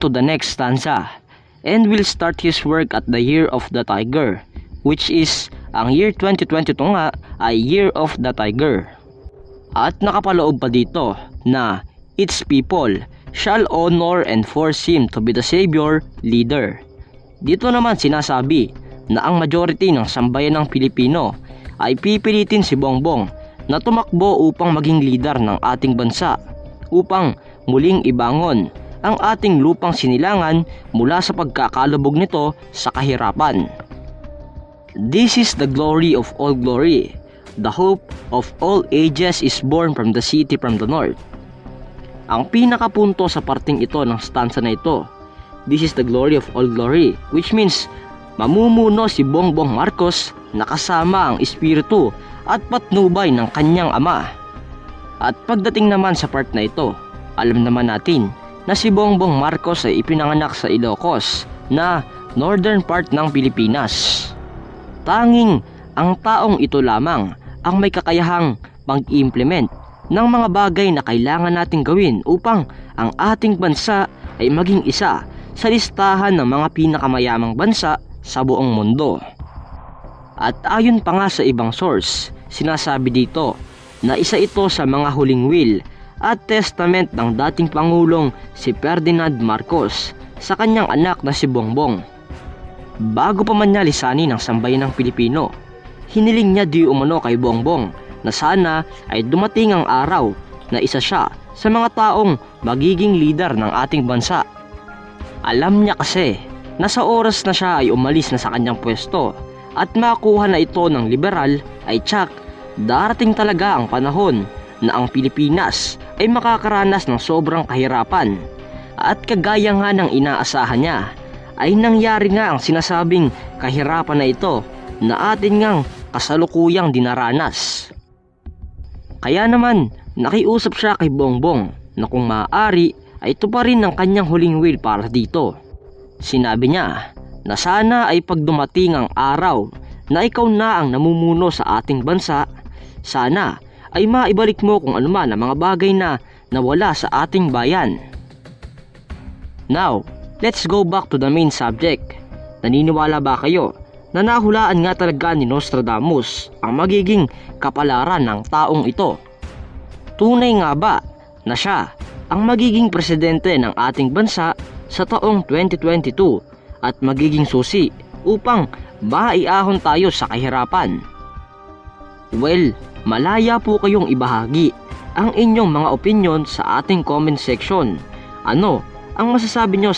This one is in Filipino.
to the next stanza and will start his work at the year of the tiger, which is ang year 2022 nga ay year of the tiger. At nakapaloob pa dito na its people shall honor and force him to be the savior leader. Dito naman sinasabi na ang majority ng sambayan ng Pilipino ay pipilitin si Bongbong na tumakbo upang maging leader ng ating bansa, upang muling ibangon ang ating lupang sinilangan mula sa pagkakalubog nito sa kahirapan. This is the glory of all glory. The hope of all ages is born from the city from the north. Ang pinakapunto sa parting ito ng stanza na ito, this is the glory of all glory, which means mamumuno si Bongbong Marcos na kasama ang espiritu at patnubay ng kanyang ama. At pagdating naman sa part na ito, alam naman natin na si Bongbong Marcos ay ipinanganak sa Ilocos na northern part ng Pilipinas. Tanging ang taong ito lamang ang may kakayahang mag-implement ng mga bagay na kailangan nating gawin upang ang ating bansa ay maging isa sa listahan ng mga pinakamayamang bansa sa buong mundo. At ayon pa nga sa ibang source, sinasabi dito na isa ito sa mga huling will at testament ng dating Pangulong si Ferdinand Marcos sa kanyang anak na si Bongbong. Bago pa man niya lisanin ng sambayan ng Pilipino, hiniling niya di umano kay Bongbong na sana ay dumating ang araw na isa siya sa mga taong magiging leader ng ating bansa. Alam niya kasi na sa oras na siya ay umalis na sa kanyang pwesto at makuha na ito ng liberal ay tsak darating talaga ang panahon na ang Pilipinas ay makakaranas ng sobrang kahirapan. At kagaya nga ng inaasahan niya, ay nangyari nga ang sinasabing kahirapan na ito na atin ngang kasalukuyang dinaranas. Kaya naman nakiusap siya kay Bongbong na kung maaari ay tuparin ng kanyang huling will para dito. Sinabi niya na sana ay pag dumating ang araw na ikaw na ang namumuno sa ating bansa, sana ay maibalik mo kung anuman ang mga bagay na nawala sa ating bayan. Now, let's go back to the main subject. Naniniwala ba kayo na nahulaan nga talaga ni Nostradamus ang magiging kapalaran ng taong ito? Tunay nga ba na siya ang magiging presidente ng ating bansa sa taong 2022 at magiging susi upang maiahon tayo sa kahirapan? Well, malaya po kayong ibahagi ang inyong mga opinion sa ating comment section. Ano ang masasabi nyo